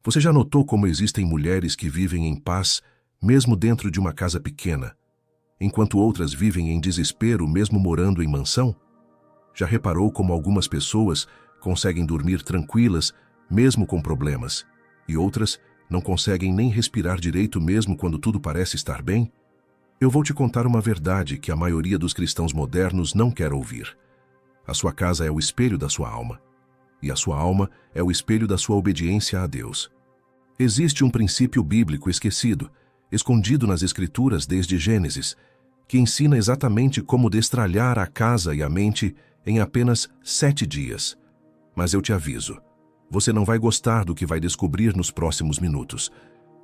Você já notou como existem mulheres que vivem em paz, mesmo dentro de uma casa pequena, enquanto outras vivem em desespero, mesmo morando em mansão? Já reparou como algumas pessoas conseguem dormir tranquilas, mesmo com problemas, e outras não conseguem nem respirar direito mesmo quando tudo parece estar bem? Eu vou te contar uma verdade que a maioria dos cristãos modernos não quer ouvir. A sua casa é o espelho da sua alma, e a sua alma é o espelho da sua obediência a Deus. Existe um princípio bíblico esquecido, escondido nas Escrituras desde Gênesis, que ensina exatamente como destralhar a casa e a mente em apenas 7 dias. Mas eu te aviso, você não vai gostar do que vai descobrir nos próximos minutos,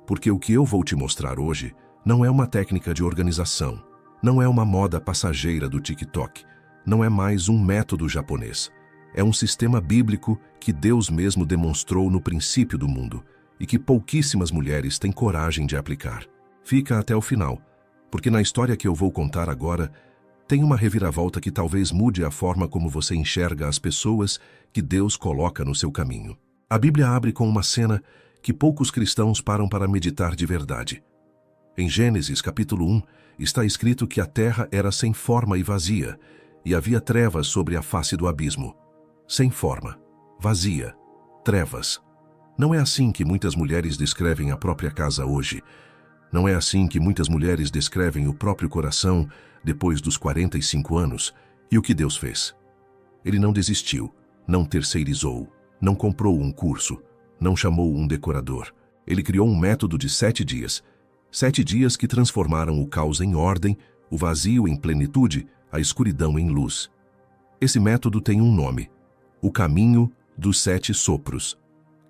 porque o que eu vou te mostrar hoje não é uma técnica de organização, não é uma moda passageira do TikTok, não é mais um método japonês. É um sistema bíblico que Deus mesmo demonstrou no princípio do mundo e que pouquíssimas mulheres têm coragem de aplicar. Fica até o final, porque na história que eu vou contar agora, tem uma reviravolta que talvez mude a forma como você enxerga as pessoas que Deus coloca no seu caminho. A Bíblia abre com uma cena que poucos cristãos param para meditar de verdade. Em Gênesis capítulo 1, está escrito que a terra era sem forma e vazia, e havia trevas sobre a face do abismo. Sem forma, vazia, trevas. Não é assim que muitas mulheres descrevem a própria casa hoje. Não é assim que muitas mulheres descrevem o próprio coração depois dos 45 anos. E o que Deus fez? Ele não desistiu, não terceirizou, não comprou um curso, não chamou um decorador. Ele criou um método de 7 dias. 7 dias que transformaram o caos em ordem, o vazio em plenitude, a escuridão em luz. Esse método tem um nome: o caminho dos 7 sopros.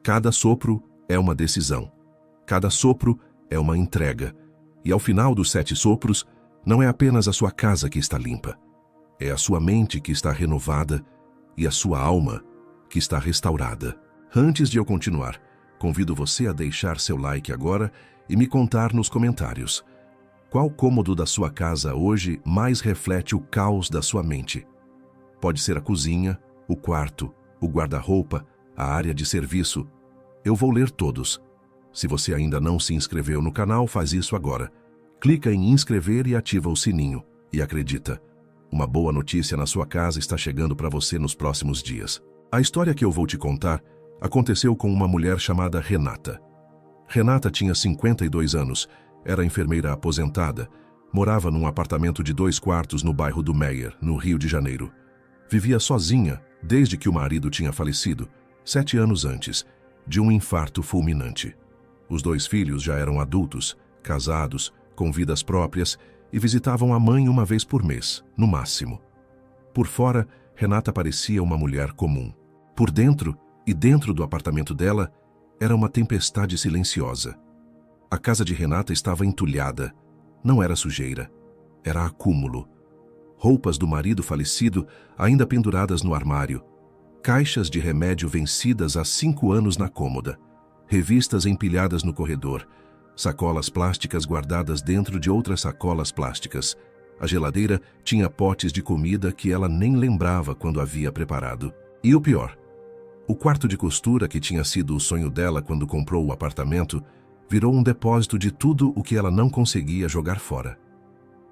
Cada sopro é uma decisão. Cada sopro é uma entrega. E ao final dos 7 sopros, não é apenas a sua casa que está limpa. É a sua mente que está renovada e a sua alma que está restaurada. Antes de eu continuar, convido você a deixar seu like agora e me contar nos comentários: qual cômodo da sua casa hoje mais reflete o caos da sua mente? Pode ser a cozinha, o quarto, o guarda-roupa, a área de serviço. Eu vou ler todos. Se você ainda não se inscreveu no canal, faz isso agora. Clica em inscrever e ativa o sininho. E acredita, uma boa notícia na sua casa está chegando para você nos próximos dias. A história que eu vou te contar aconteceu com uma mulher chamada Renata. Renata tinha 52 anos, era enfermeira aposentada, morava num apartamento de 2 quartos no bairro do Meier, no Rio de Janeiro. Vivia sozinha desde que o marido tinha falecido, 7 anos antes, de um infarto fulminante. Os 2 filhos já eram adultos, casados, com vidas próprias e visitavam a mãe uma vez por mês, no máximo. Por fora, Renata parecia uma mulher comum. Por dentro, e dentro do apartamento dela, era uma tempestade silenciosa. A casa de Renata estava entulhada. Não era sujeira, era acúmulo. Roupas do marido falecido ainda penduradas no armário. Caixas de remédio vencidas há 5 anos na cômoda. Revistas empilhadas no corredor. Sacolas plásticas guardadas dentro de outras sacolas plásticas. A geladeira tinha potes de comida que ela nem lembrava quando havia preparado. E o pior, o quarto de costura, que tinha sido o sonho dela quando comprou o apartamento, virou um depósito de tudo o que ela não conseguia jogar fora.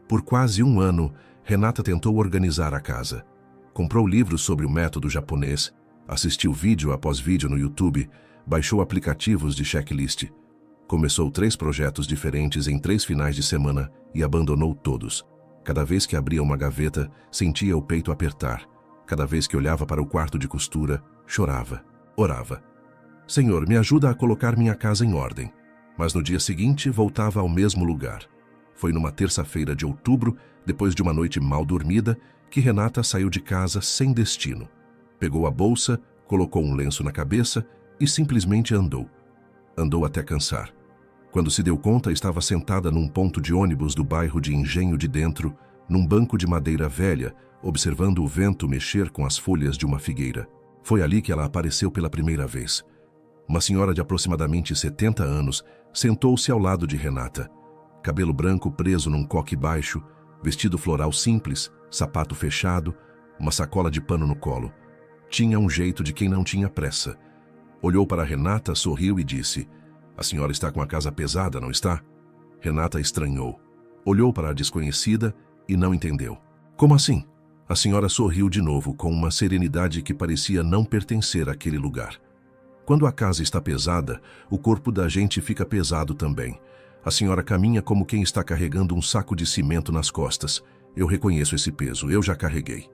Por quase 1 ano, Renata tentou organizar a casa. Comprou livros sobre o método japonês, assistiu vídeo após vídeo no YouTube, baixou aplicativos de checklist. Começou 3 projetos diferentes em 3 finais de semana e abandonou todos. Cada vez que abria uma gaveta, sentia o peito apertar. Cada vez que olhava para o quarto de costura, chorava, orava. Senhor, me ajuda a colocar minha casa em ordem. Mas no dia seguinte, voltava ao mesmo lugar. Foi numa terça-feira de outubro, depois de uma noite mal dormida, que Renata saiu de casa sem destino. Pegou a bolsa, colocou um lenço na cabeça e simplesmente andou. Andou até cansar. Quando se deu conta, estava sentada num ponto de ônibus do bairro de Engenho de Dentro, num banco de madeira velha, observando o vento mexer com as folhas de uma figueira. Foi ali que ela apareceu pela primeira vez. Uma senhora de aproximadamente 70 anos sentou-se ao lado de Renata. Cabelo branco preso num coque baixo, vestido floral simples, sapato fechado, uma sacola de pano no colo. Tinha um jeito de quem não tinha pressa. Olhou para Renata, sorriu e disse: "A senhora está com a casa pesada, não está?" Renata estranhou. Olhou para a desconhecida e não entendeu. "Como assim?" A senhora sorriu de novo com uma serenidade que parecia não pertencer àquele lugar. "Quando a casa está pesada, o corpo da gente fica pesado também. A senhora caminha como quem está carregando um saco de cimento nas costas. Eu reconheço esse peso, eu já carreguei."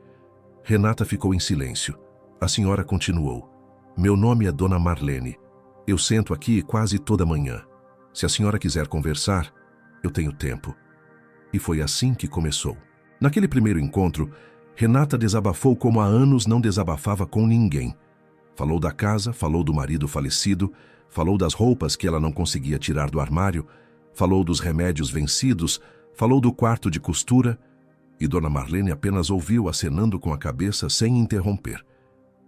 Renata ficou em silêncio. A senhora continuou: "Meu nome é Dona Marlene. Eu sento aqui quase toda manhã. Se a senhora quiser conversar, eu tenho tempo." E foi assim que começou. Naquele primeiro encontro, Renata desabafou como há anos não desabafava com ninguém. Falou da casa, falou do marido falecido, falou das roupas que ela não conseguia tirar do armário, falou dos remédios vencidos, falou do quarto de costura, e Dona Marlene apenas ouviu acenando com a cabeça sem interromper.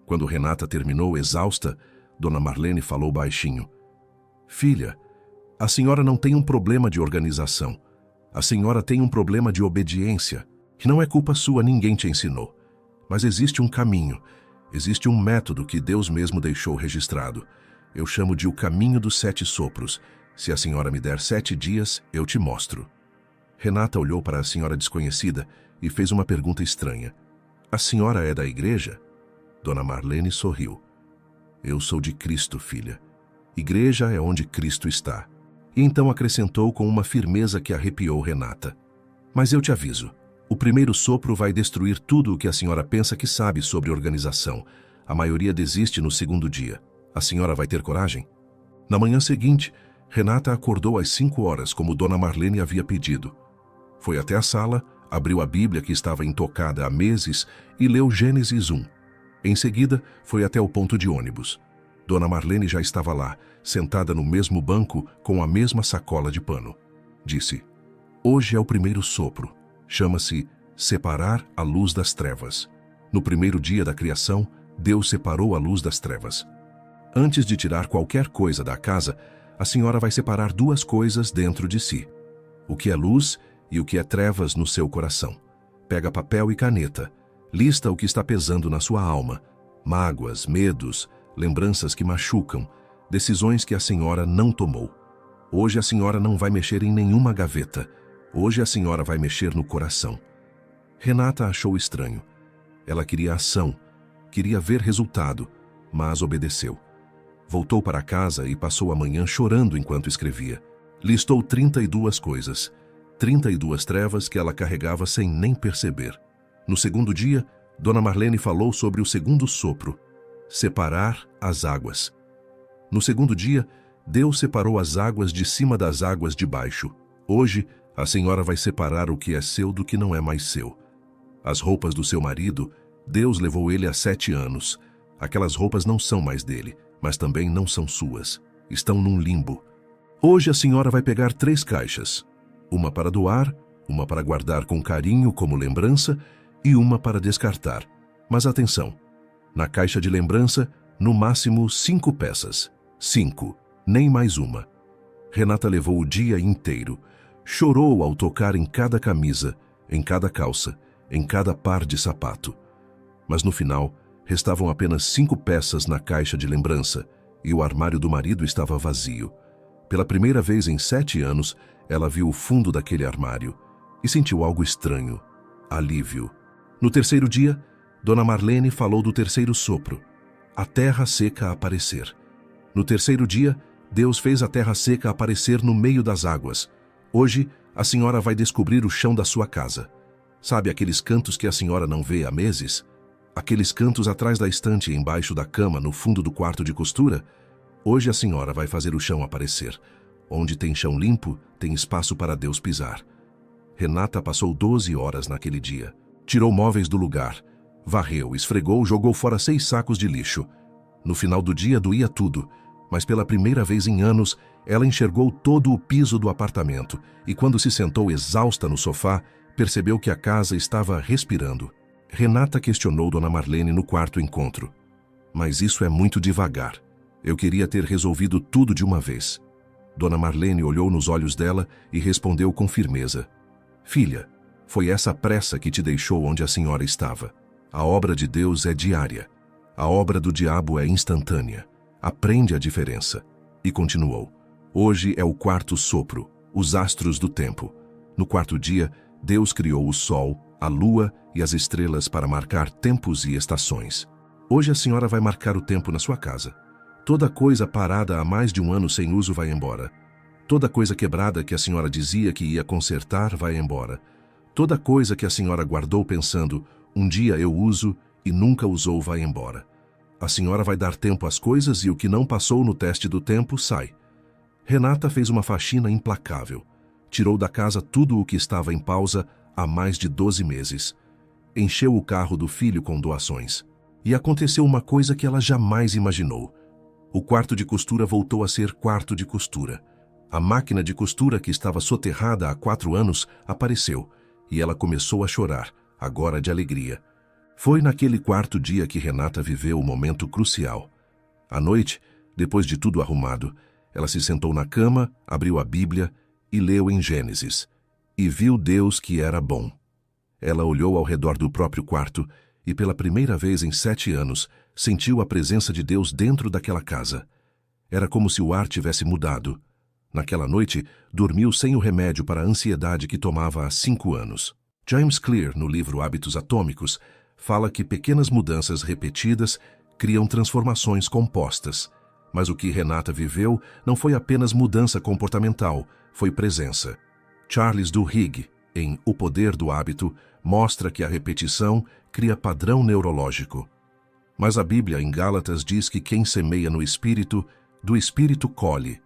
Quando Renata terminou exausta, Dona Marlene falou baixinho: "Filha, a senhora não tem um problema de organização. A senhora tem um problema de obediência. Que não é culpa sua, ninguém te ensinou. Mas existe um caminho, existe um método que Deus mesmo deixou registrado. Eu chamo de o caminho dos 7 sopros. Se a senhora me der 7 dias, eu te mostro." Renata olhou para a senhora desconhecida e fez uma pergunta estranha: "A senhora é da igreja?" Dona Marlene sorriu. "Eu sou de Cristo, filha. Igreja é onde Cristo está." E então acrescentou com uma firmeza que arrepiou Renata: "Mas eu te aviso, o primeiro sopro vai destruir tudo o que a senhora pensa que sabe sobre organização. A maioria desiste no segundo dia. A senhora vai ter coragem?" Na manhã seguinte, Renata acordou às 5 horas, como Dona Marlene havia pedido. Foi até a sala, abriu a Bíblia que estava intocada há meses e leu Gênesis 1. Em seguida, foi até o ponto de ônibus. Dona Marlene já estava lá, sentada no mesmo banco, com a mesma sacola de pano. Disse: "Hoje é o primeiro sopro. Chama-se separar a luz das trevas. No primeiro dia da criação, Deus separou a luz das trevas. Antes de tirar qualquer coisa da casa, a senhora vai separar 2 coisas dentro de si: o que é luz e o que é trevas no seu coração. Pega papel e caneta. Lista o que está pesando na sua alma: mágoas, medos, lembranças que machucam, decisões que a senhora não tomou. Hoje a senhora não vai mexer em nenhuma gaveta. Hoje a senhora vai mexer no coração." Renata achou estranho. Ela queria ação, queria ver resultado, mas obedeceu. Voltou para casa e passou a manhã chorando enquanto escrevia. Listou 32 coisas, 32 trevas que ela carregava sem nem perceber. No segundo dia, Dona Marlene falou sobre o segundo sopro: separar as águas. No segundo dia, Deus separou as águas de cima das águas de baixo. Hoje, a senhora vai separar o que é seu do que não é mais seu. As roupas do seu marido, Deus levou ele há 7 anos. Aquelas roupas não são mais dele, mas também não são suas. Estão num limbo. Hoje a senhora vai pegar 3 caixas. Uma para doar, uma para guardar com carinho como lembrança e uma para descartar. Mas atenção, na caixa de lembrança, no máximo 5 peças. 5, nem mais uma. Renata levou o dia inteiro. Chorou ao tocar em cada camisa, em cada calça, em cada par de sapato. Mas no final, restavam apenas 5 peças na caixa de lembrança e o armário do marido estava vazio. Pela primeira vez em 7 anos, ela viu o fundo daquele armário e sentiu algo estranho: alívio. No terceiro dia, Dona Marlene falou do terceiro sopro: a terra seca aparecer. No terceiro dia, Deus fez a terra seca aparecer no meio das águas. Hoje, a senhora vai descobrir o chão da sua casa. Sabe aqueles cantos que a senhora não vê há meses? Aqueles cantos atrás da estante, embaixo da cama, no fundo do quarto de costura? Hoje a senhora vai fazer o chão aparecer. Onde tem chão limpo, tem espaço para Deus pisar. Renata passou 12 horas naquele dia. Tirou móveis do lugar, varreu, esfregou, jogou fora 6 sacos de lixo. No final do dia doía tudo, mas pela primeira vez em anos, ela enxergou todo o piso do apartamento e quando se sentou exausta no sofá, percebeu que a casa estava respirando. Renata questionou Dona Marlene no quarto encontro. Mas isso é muito devagar. Eu queria ter resolvido tudo de uma vez. Dona Marlene olhou nos olhos dela e respondeu com firmeza: Filha, foi essa pressa que te deixou onde a senhora estava. A obra de Deus é diária. A obra do diabo é instantânea. Aprende a diferença. E continuou. Hoje é o quarto sopro, os astros do tempo. No quarto dia, Deus criou o sol, a lua e as estrelas para marcar tempos e estações. Hoje a senhora vai marcar o tempo na sua casa. Toda coisa parada há mais de um ano sem uso vai embora. Toda coisa quebrada que a senhora dizia que ia consertar vai embora. Toda coisa que a senhora guardou pensando, um dia eu uso e nunca usou vai embora. A senhora vai dar tempo às coisas e o que não passou no teste do tempo sai. Renata fez uma faxina implacável. Tirou da casa tudo o que estava em pausa há mais de 12 meses. Encheu o carro do filho com doações. E aconteceu uma coisa que ela jamais imaginou. O quarto de costura voltou a ser quarto de costura. A máquina de costura que estava soterrada há 4 anos apareceu, e ela começou a chorar, agora de alegria. Foi naquele quarto dia que Renata viveu o momento crucial. À noite, depois de tudo arrumado, ela se sentou na cama, abriu a Bíblia e leu em Gênesis. E viu Deus que era bom. Ela olhou ao redor do próprio quarto e, pela primeira vez em 7 anos, sentiu a presença de Deus dentro daquela casa. Era como se o ar tivesse mudado. Naquela noite, dormiu sem o remédio para a ansiedade que tomava há 5 anos. James Clear, no livro Hábitos Atômicos, fala que pequenas mudanças repetidas criam transformações compostas. Mas o que Renata viveu não foi apenas mudança comportamental, foi presença. Charles Duhigg, em O Poder do Hábito, mostra que a repetição cria padrão neurológico. Mas a Bíblia, em Gálatas, diz que quem semeia no Espírito, do Espírito colhe.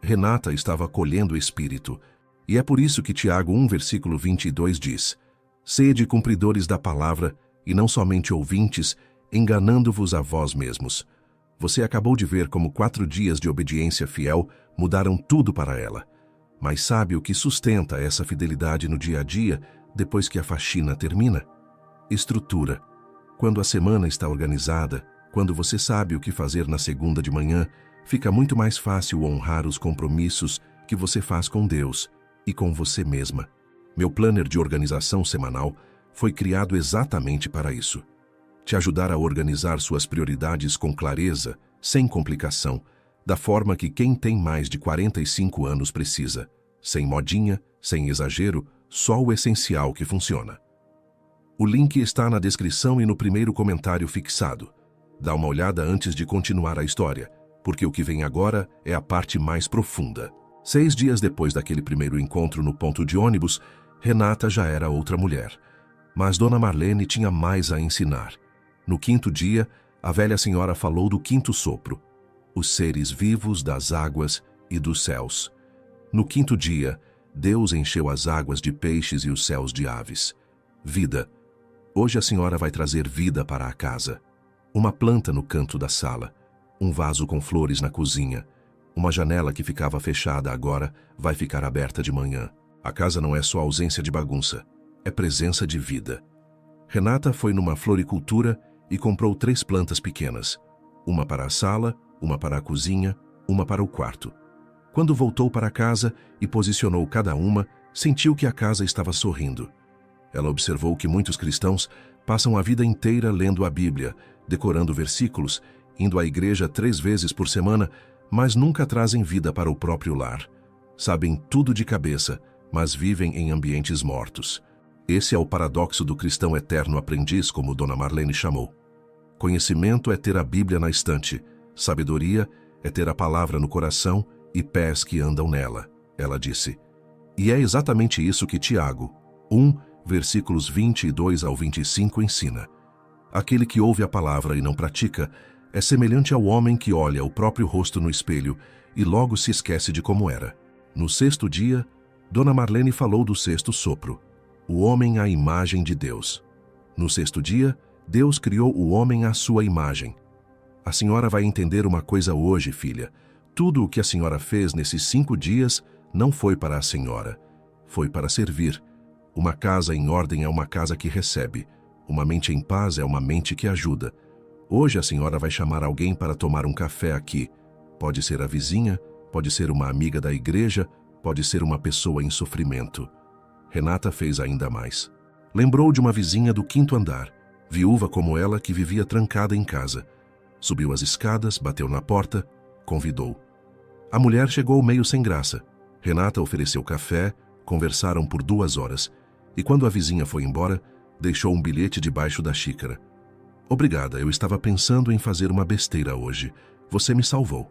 Renata estava colhendo o Espírito. E é por isso que Tiago 1, versículo 22 diz: Sede cumpridores da palavra, e não somente ouvintes, enganando-vos a vós mesmos. Você acabou de ver como 4 dias de obediência fiel mudaram tudo para ela. Mas sabe o que sustenta essa fidelidade no dia a dia, depois que a faxina termina? Estrutura. Quando a semana está organizada, quando você sabe o que fazer na segunda de manhã, fica muito mais fácil honrar os compromissos que você faz com Deus e com você mesma. Meu planner de organização semanal foi criado exatamente para isso. Te ajudar a organizar suas prioridades com clareza, sem complicação, da forma que quem tem mais de 45 anos precisa. Sem modinha, sem exagero, só o essencial que funciona. O link está na descrição e no primeiro comentário fixado. Dá uma olhada antes de continuar a história, porque o que vem agora é a parte mais profunda. 6 dias depois daquele primeiro encontro no ponto de ônibus, Renata já era outra mulher. Mas Dona Marlene tinha mais a ensinar. No 5º dia, a velha senhora falou do 5º sopro, os seres vivos das águas e dos céus. No 5º dia, Deus encheu as águas de peixes e os céus de aves. Vida. Hoje a senhora vai trazer vida para a casa. Uma planta no canto da sala, um vaso com flores na cozinha, uma janela que ficava fechada agora vai ficar aberta de manhã. A casa não é só ausência de bagunça, é presença de vida. Renata foi numa floricultura e comprou 3 plantas pequenas, uma para a sala, uma para a cozinha, uma para o quarto. Quando voltou para casa e posicionou cada uma, sentiu que a casa estava sorrindo. Ela observou que muitos cristãos passam a vida inteira lendo a Bíblia, decorando versículos, indo à igreja 3 vezes por semana, mas nunca trazem vida para o próprio lar. Sabem tudo de cabeça, mas vivem em ambientes mortos. Esse é o paradoxo do cristão eterno aprendiz, como Dona Marlene chamou. Conhecimento é ter a Bíblia na estante, sabedoria é ter a palavra no coração e pés que andam nela, ela disse. E é exatamente isso que Tiago 1, versículos 22 ao 25 ensina. Aquele que ouve a palavra e não pratica é semelhante ao homem que olha o próprio rosto no espelho e logo se esquece de como era. No 6º dia, Dona Marlene falou do 6º sopro, o homem à imagem de Deus. No 6º dia, Deus criou o homem à sua imagem. A senhora vai entender uma coisa hoje, filha. Tudo o que a senhora fez nesses 5 dias não foi para a senhora, foi para servir. Uma casa em ordem é uma casa que recebe. Uma mente em paz é uma mente que ajuda. Hoje a senhora vai chamar alguém para tomar um café aqui. Pode ser a vizinha, pode ser uma amiga da igreja, pode ser uma pessoa em sofrimento. Renata fez ainda mais. Lembrou de uma vizinha do 5º andar, viúva como ela que vivia trancada em casa. Subiu as escadas, bateu na porta, convidou. A mulher chegou meio sem graça. Renata ofereceu café, conversaram por 2 horas, e quando a vizinha foi embora, deixou um bilhete debaixo da xícara. Obrigada, eu estava pensando em fazer uma besteira hoje. Você me salvou.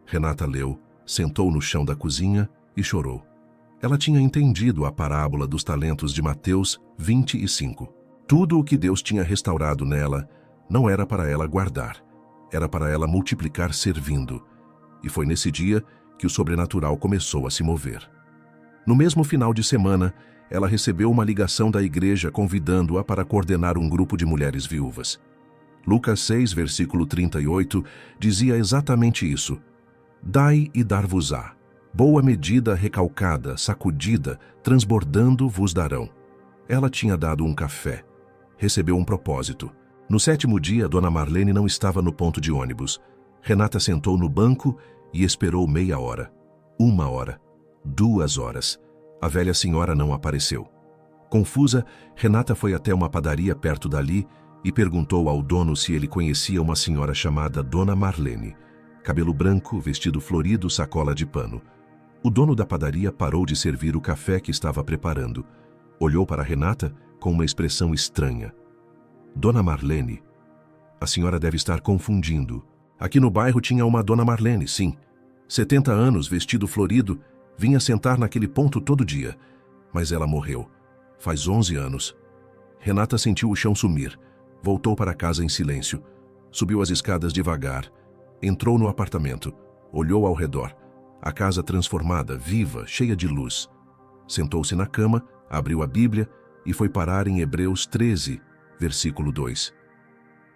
Renata leu, sentou no chão da cozinha e chorou. Ela tinha entendido a parábola dos talentos de Mateus 25. Tudo o que Deus tinha restaurado nela não era para ela guardar, era para ela multiplicar servindo. E foi nesse dia que o sobrenatural começou a se mover. No mesmo final de semana, ela recebeu uma ligação da igreja convidando-a para coordenar um grupo de mulheres viúvas. Lucas 6, versículo 38, dizia exatamente isso. Dai e dar-vos-á. Boa medida, recalcada, sacudida, transbordando vos darão. Ela tinha dado um café. Recebeu um propósito. No 7º dia, Dona Marlene não estava no ponto de ônibus. Renata sentou no banco e esperou meia hora. 1 hora. 2 horas. A velha senhora não apareceu. Confusa, Renata foi até uma padaria perto dali e perguntou ao dono se ele conhecia uma senhora chamada Dona Marlene. Cabelo branco, vestido florido, sacola de pano. O dono da padaria parou de servir o café que estava preparando. Olhou para Renata com uma expressão estranha. Dona Marlene? A senhora deve estar confundindo. Aqui no bairro tinha uma Dona Marlene, sim. 70 anos, vestido florido, vinha sentar naquele ponto todo dia. Mas ela morreu. Faz 11 anos. Renata sentiu o chão sumir. Voltou para casa em silêncio. Subiu as escadas devagar. Entrou no apartamento. Olhou ao redor. A casa transformada, viva, cheia de luz. Sentou-se na cama, abriu a Bíblia e foi parar em Hebreus 13, versículo 2.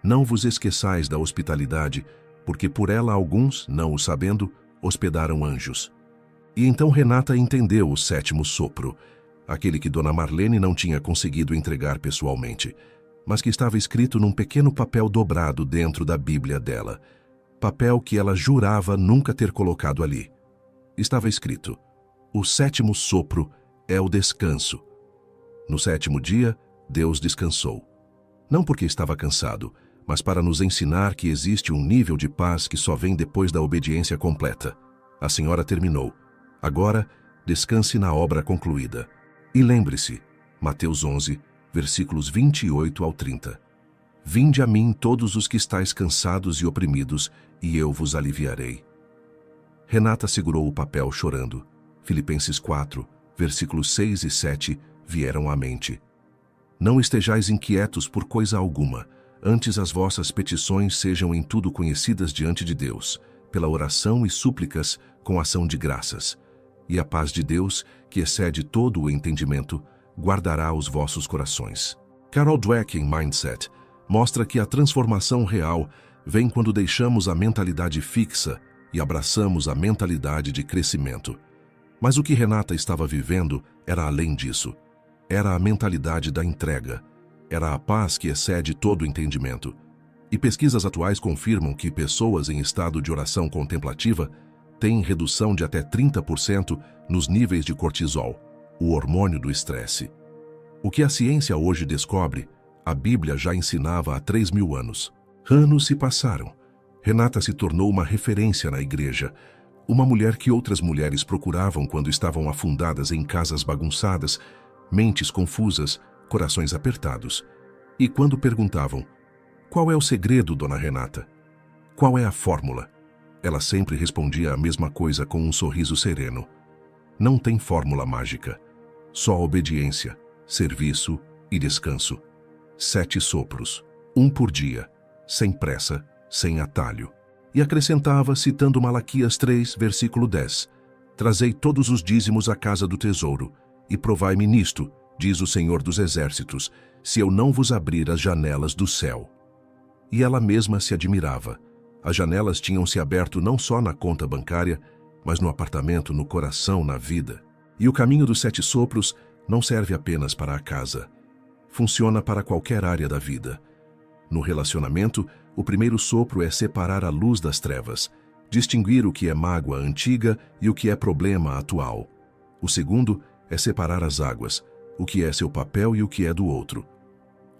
Não vos esqueçais da hospitalidade, porque por ela alguns, não o sabendo, hospedaram anjos. E então Renata entendeu o 7º sopro, aquele que Dona Marlene não tinha conseguido entregar pessoalmente, mas que estava escrito num pequeno papel dobrado dentro da Bíblia dela, papel que ela jurava nunca ter colocado ali. Estava escrito: o 7º sopro é o descanso. No 7º dia, Deus descansou. Não porque estava cansado, mas para nos ensinar que existe um nível de paz que só vem depois da obediência completa. A senhora terminou. Agora, descanse na obra concluída. E lembre-se, Mateus 11, versículos 28 ao 30. Vinde a mim todos os que estáis cansados e oprimidos, e eu vos aliviarei. Renata segurou o papel chorando. Filipenses 4, versículos 6 e 7 vieram à mente. Não estejais inquietos por coisa alguma, antes as vossas petições sejam em tudo conhecidas diante de Deus, pela oração e súplicas com ação de graças. E a paz de Deus, que excede todo o entendimento, guardará os vossos corações. Carol Dweck, em Mindset, mostra que a transformação real vem quando deixamos a mentalidade fixa e abraçamos a mentalidade de crescimento. Mas o que Renata estava vivendo era além disso. Era a mentalidade da entrega. Era a paz que excede todo o entendimento. E pesquisas atuais confirmam que pessoas em estado de oração contemplativa têm redução de até 30% nos níveis de cortisol, o hormônio do estresse. O que a ciência hoje descobre, a Bíblia já ensinava há 3.000 anos. Anos se passaram. Renata se tornou uma referência na igreja, uma mulher que outras mulheres procuravam quando estavam afundadas em casas bagunçadas, mentes confusas, corações apertados. E quando perguntavam: qual é o segredo, Dona Renata? Qual é a fórmula? Ela sempre respondia a mesma coisa com um sorriso sereno. Não tem fórmula mágica. Só obediência, serviço e descanso. 7 sopros, 1 por dia, sem pressa, sem atalho. E acrescentava, citando Malaquias 3, versículo 10, Trazei todos os dízimos à casa do tesouro, e provai-me nisto, diz o Senhor dos Exércitos, se eu não vos abrir as janelas do céu. E ela mesma se admirava. As janelas tinham se aberto não só na conta bancária, mas no apartamento, no coração, na vida. E o caminho dos 7 sopros não serve apenas para a casa. Funciona para qualquer área da vida. No relacionamento, o primeiro sopro é separar a luz das trevas, distinguir o que é mágoa antiga e o que é problema atual. O segundo é separar as águas, o que é seu papel e o que é do outro.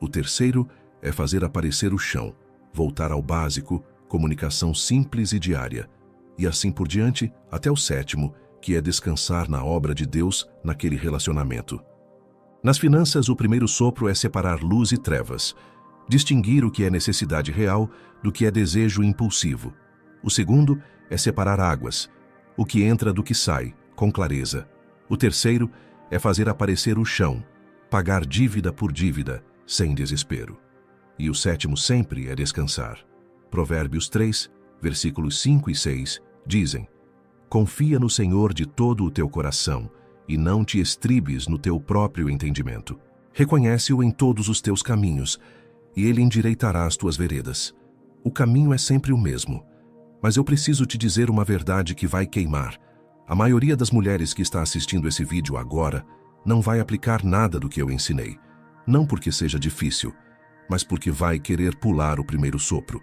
O terceiro é fazer aparecer o chão, voltar ao básico, comunicação simples e diária, e assim por diante até o sétimo, que é descansar na obra de Deus naquele relacionamento. Nas finanças, o primeiro sopro é separar luz e trevas, distinguir o que é necessidade real do que é desejo impulsivo. O segundo é separar águas, o que entra do que sai, com clareza. O terceiro é fazer aparecer o chão, pagar dívida por dívida, sem desespero. E o sétimo sempre é descansar. Provérbios 3, versículos 5 e 6, dizem: confia no Senhor de todo o teu coração e não te estribes no teu próprio entendimento. Reconhece-o em todos os teus caminhos e ele endireitará as tuas veredas. O caminho é sempre o mesmo, mas eu preciso te dizer uma verdade que vai queimar. A maioria das mulheres que está assistindo esse vídeo agora não vai aplicar nada do que eu ensinei, não porque seja difícil, mas porque vai querer pular o primeiro sopro.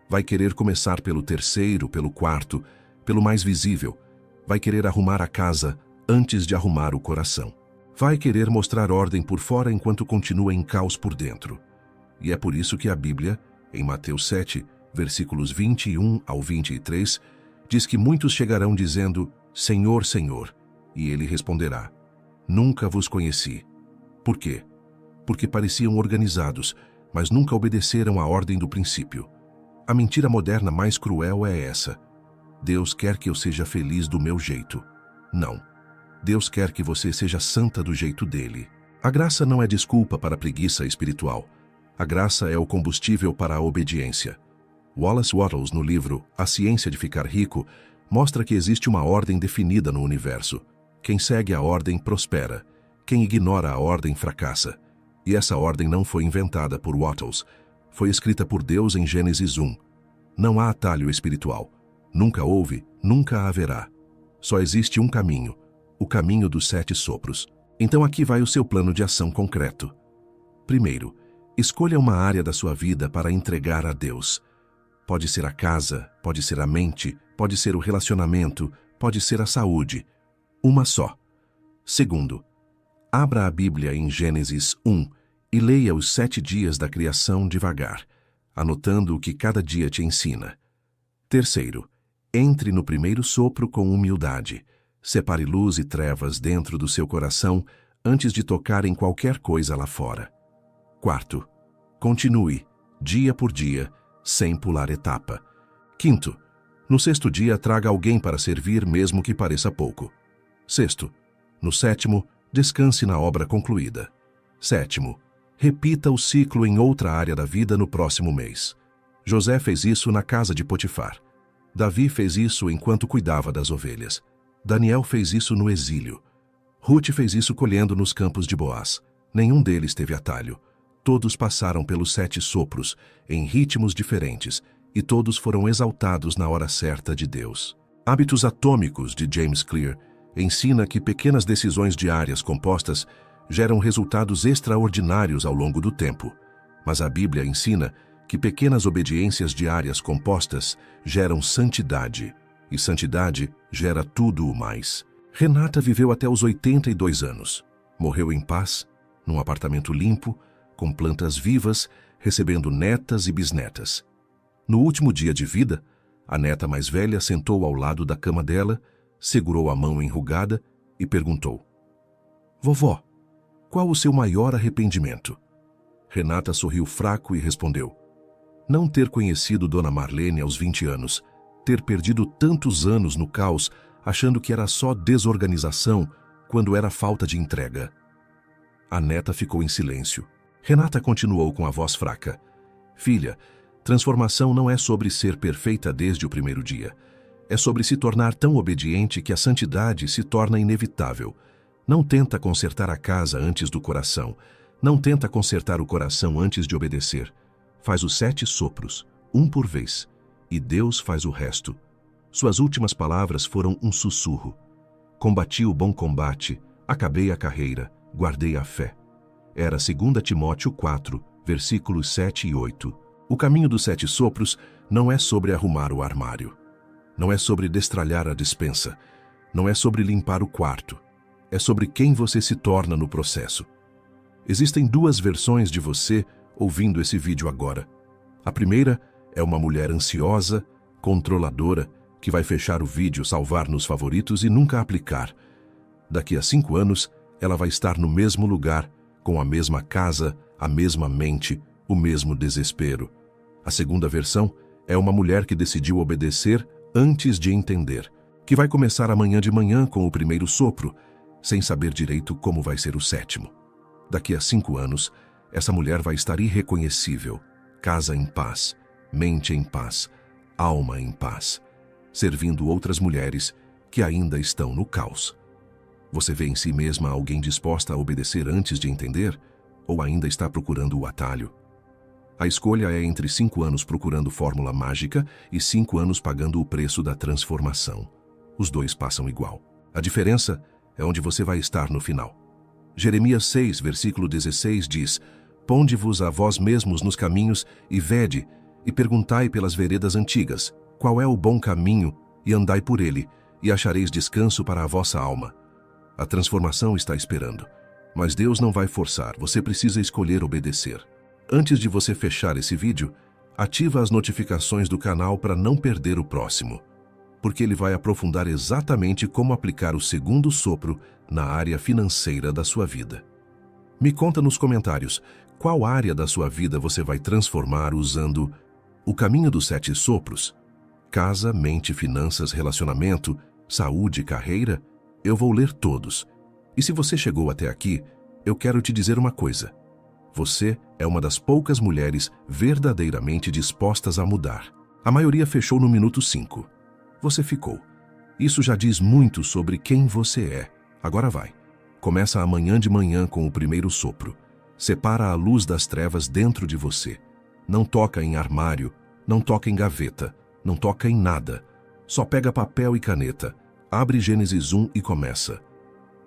Vai querer começar pelo terceiro, pelo quarto, pelo mais visível. Vai querer arrumar a casa antes de arrumar o coração. Vai querer mostrar ordem por fora enquanto continua em caos por dentro. E é por isso que a Bíblia, em Mateus 7, versículos 21 ao 23, diz que muitos chegarão dizendo: Senhor, Senhor, e ele responderá: nunca vos conheci. Por quê? Porque pareciam organizados, mas nunca obedeceram à ordem do princípio. A mentira moderna mais cruel é essa: Deus quer que eu seja feliz do meu jeito. Não. Deus quer que você seja santa do jeito dele. A graça não é desculpa para a preguiça espiritual. A graça é o combustível para a obediência. Wallace Wattles, no livro A Ciência de Ficar Rico, mostra que existe uma ordem definida no universo. Quem segue a ordem prospera. Quem ignora a ordem fracassa. E essa ordem não foi inventada por Wattles. Foi escrita por Deus em Gênesis 1. Não há atalho espiritual. Nunca houve, nunca haverá. Só existe um caminho, o caminho dos 7 sopros. Então aqui vai o seu plano de ação concreto. Primeiro, escolha uma área da sua vida para entregar a Deus. Pode ser a casa, pode ser a mente, pode ser o relacionamento, pode ser a saúde. Uma só. Segundo, abra a Bíblia em Gênesis 1 e leia os 7 dias da criação devagar, anotando o que cada dia te ensina. Terceiro, entre no primeiro sopro com humildade. Separe luz e trevas dentro do seu coração antes de tocar em qualquer coisa lá fora. Quarto, continue, dia por dia, sem pular etapa. Quinto, no 6º dia traga alguém para servir mesmo que pareça pouco. Sexto, no 7º, descanse na obra concluída. Sétimo, repita o ciclo em outra área da vida no próximo mês. José fez isso na casa de Potifar. Davi fez isso enquanto cuidava das ovelhas. Daniel fez isso no exílio. Ruth fez isso colhendo nos campos de Boaz. Nenhum deles teve atalho. Todos passaram pelos 7 sopros, em ritmos diferentes, e todos foram exaltados na hora certa de Deus. Hábitos Atômicos, de James Clear, ensina que pequenas decisões diárias compostas geram resultados extraordinários ao longo do tempo. Mas a Bíblia ensina que pequenas obediências diárias compostas geram santidade, e santidade gera tudo o mais. Renata viveu até os 82 anos. Morreu em paz, num apartamento limpo, com plantas vivas, recebendo netas e bisnetas. No último dia de vida, a neta mais velha sentou ao lado da cama dela, segurou a mão enrugada e perguntou: Vovó, qual o seu maior arrependimento? Renata sorriu fraco e respondeu: não ter conhecido Dona Marlene aos 20 anos, ter perdido tantos anos no caos, achando que era só desorganização, quando era falta de entrega. A neta ficou em silêncio. Renata continuou com a voz fraca: filha, transformação não é sobre ser perfeita desde o primeiro dia. É sobre se tornar tão obediente que a santidade se torna inevitável. Não tenta consertar a casa antes do coração. Não tenta consertar o coração antes de obedecer. Faz os 7 sopros, um por vez, e Deus faz o resto. Suas últimas palavras foram um sussurro. Combati o bom combate, acabei a carreira, guardei a fé. Era 2 Timóteo 4, versículos 7 e 8. O caminho dos 7 sopros não é sobre arrumar o armário. Não é sobre destralhar a despensa. Não é sobre limpar o quarto. É sobre quem você se torna no processo. Existem 2 versões de você ouvindo esse vídeo agora. A primeira É uma mulher ansiosa, controladora, que vai fechar o vídeo, salvar nos favoritos e nunca aplicar. Daqui a 5 anos, ela vai estar no mesmo lugar, com a mesma casa, a mesma mente, o mesmo desespero. A segunda versão é uma mulher que decidiu obedecer antes de entender, que vai começar amanhã de manhã com o primeiro sopro, sem saber direito como vai ser o 7º. Daqui a 5 anos, essa mulher vai estar irreconhecível, casa em paz, mente em paz, alma em paz, servindo outras mulheres que ainda estão no caos. Você vê em si mesma alguém disposta a obedecer antes de entender, ou ainda está procurando o atalho? A escolha é entre 5 anos procurando fórmula mágica e 5 anos pagando o preço da transformação. Os dois passam igual. A diferença é onde você vai estar no final. Jeremias 6, versículo 16 diz: Ponde-vos a vós mesmos nos caminhos e vede, e perguntai pelas veredas antigas, qual é o bom caminho, e andai por ele, e achareis descanso para a vossa alma. A transformação está esperando, mas Deus não vai forçar, você precisa escolher obedecer. Antes de você fechar esse vídeo, ativa as notificações do canal para não perder o próximo, porque ele vai aprofundar exatamente como aplicar o segundo sopro na área financeira da sua vida. Me conta nos comentários qual área da sua vida você vai transformar usando o caminho dos 7 sopros. Casa, mente, finanças, relacionamento, saúde, carreira. Eu vou ler todos. E se você chegou até aqui, eu quero te dizer uma coisa. Você é uma das poucas mulheres verdadeiramente dispostas a mudar. A maioria fechou no minuto 5. Você ficou. Isso já diz muito sobre quem você é. Agora vai. Começa amanhã de manhã com o primeiro sopro. Separa a luz das trevas dentro de você. Não toca em armário, não toca em gaveta, não toca em nada. Só pega papel e caneta. Abre Gênesis 1 e começa.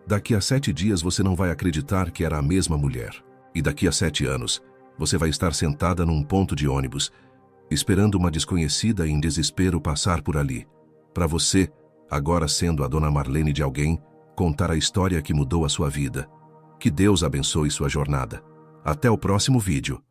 Daqui a 7 dias você não vai acreditar que era a mesma mulher. E daqui a 7 anos, você vai estar sentada num ponto de ônibus, esperando uma desconhecida em desespero passar por ali. Para você, agora sendo a Dona Marlene de alguém, contar a história que mudou a sua vida. Que Deus abençoe sua jornada. Até o próximo vídeo.